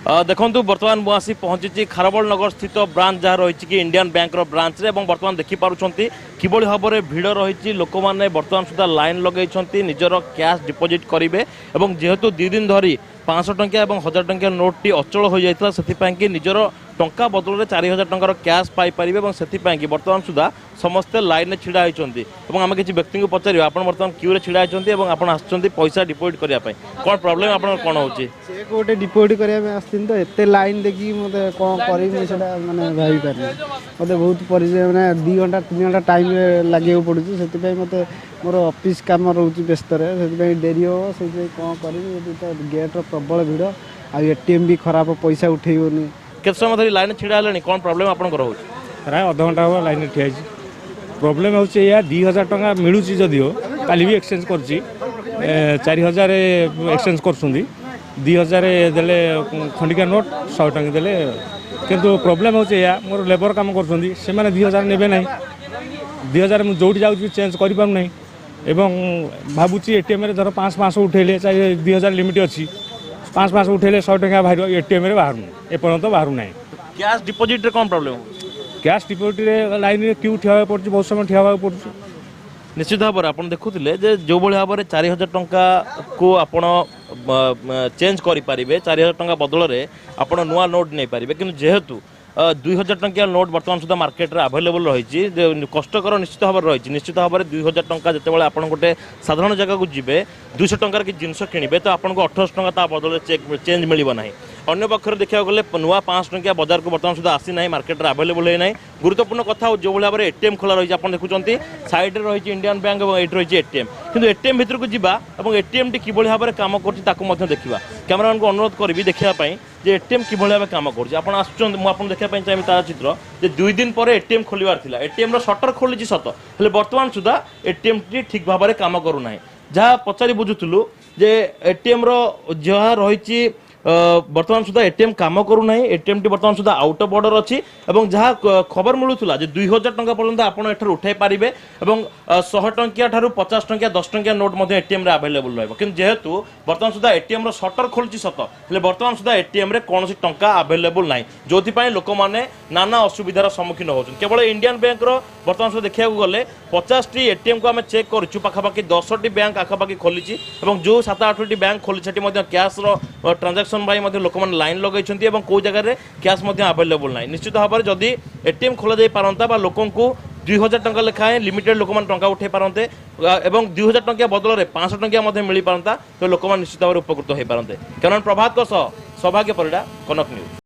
देखु बर्तमान मुझे आसी पहुंची खारबल नगर स्थित ब्रांच जहाँ रही कि इंडियन बैंक ब्रांच रे बर्तमान देखिपुंट कि भाव में भिड़ रही लोक मैंने बर्तमान सुधा लाइन लगे निजर कैश डिपोजिट करेंगे जेहेतु 2 दिन धरी 500 टंकिया और 1000 टंकिया नोट टी अचल हो जाता से निजर टंका बदल में 4000 टंकार कैश पाइपर और से बर्तमान सुधा समस्ते लाइन में छिड़ा होती आम किसी व्यक्ति को पचार आप बर्तमान क्यूरे छिड़ा होती आप आसुँच पैसा डिपोजिट करने कौन प्रोब्लेम आप कौन हो चेक गोटे डिपोजिट करने आसती तो एत लाइन देखिए मत कौन करी मैंने भाई पारे मत बहुत परिचय मैंने 2 घंटा 3 घंटा टाइम लगे पड़ू से मत मोर ऑफिस काम रोचे व्यस्त से डेरी हो से कौन कर गेट्र प्रबल भिड़ आटीएम भी खराब पैसा उठेबनी केत समय धरी लाइन छिड़ा है कौन प्रोब्लेम आप प्राय अध घंटा हम लाइन ठिया प्रोब्लेम हूँ 2000 टंका मिलूँ जदिओ काली भी एक्सचेंज कर 4000 एक्सचेंज कर 2000 देले खंडिका नोट 100 टंका देले किंतु प्रोब्लेम हूँ या मोर लेबर काम कर 2000 नेबे ना 2000 मुझे जोटी जाऊँ चेंज कर भावुँ एटीएम धर 500 उठेले चाहे 2000 लिमिट अच्छी 500 उठेले 100 टंका बाहर एटीएम बाहर एपर्यंत बाहर ना कैश डिपोजिट कौन problem cash deposit line Q ठिया पड़े बहुत समय ठिया पड़े निश्चित भाव में आप देखुले जो भाव में 4000 टंका को आप चेंज करेंगे 4000 टंका बदल में आप नुआ नोट नहीं पारे कि जेहेतु 2000 टंकिया नोट बर्तमान सुधा मार्केट रे अवेलेबल रही कष्टकर निश्चित भाव रही निश्चित भाव में 2000 टंका जिते आप गोटे साधारण जगह को जी 200 टंकार कि जिनस किणवे तो आपको 1800 टंका बदल चेंज मिल ना अन्य पक्ष देखा गले नुआ 500 टंकिया बाजार को बर्तमान सुधा आसी ना मार्केट रे अवेलेबल है ना गुरुत्वपूर्ण कथा जो भाव में एटीएम खोला रही आप देखुं साइड रही इंडियन बैंक और ये रही एटीएम किंतु एटीएम भितर को जीवा और एटीएम टी किभली भाव में काम कर देखा कैमरामैन को अनुरोध करी देखापी जे एटीएम किभली भाव काम कर देखा चाहिए तार चित्र जे 2 दिन पर एटीएम खोलिबार थिला एटीएम रो शटर खोली सत हेले वर्तमान सुधा एटीएम टी ठीक भाव में काम करूना जहाँ पचारि बुझुलु जे एटीएम रो जहाँ रही बर्तमान सुधा एटीएम काम करूना एटीएम टी बर्तमान सुधा आउट ऑफ ऑर्डर अच्छी जहाँ खबर मिलूला 2000 टंका पर्यंत आपड़ एठार उठाई पारे और 100 टंकिया ठारू 50 टंकिया 10 टंकिया नोट एटीएम रे अवेलेबल रहिबो कि जेहेतु बर्तमान सुधा एटीएम रो शटर खोलची सत हेले बर्तमान सुधा एटीएम रे कौन टंका अवेलेबल ना जो लोक मैंने नाना असुविधार सम्मुखीन होचन केवल इंडियन बैंक रो बर्तमान सुधा देखा गले 50 टी एटीएम को आम चेक करूँ पाखापाखि 10 टी बैंक आखापाखि खोली जो 7-8 टी बैंक खोली कैश रो ट्रांजेक्शन लोक मैंने लाइन लगे कौ जगह कैश अवेलेबल ना निश्चित भाव में जदि एटीएम खोल जा पारंता लोक 2000 टंका लेखाएं लिमिटेड लोक मैंने टंका उठे पारते 2000 टंकिया बदल में 500 टंकिया मिल पारता तो लोक निश्चित भाव में उपकृत हो पारते कैमरामैन प्रभात सौभाग्य परिडा कनक न्यूज।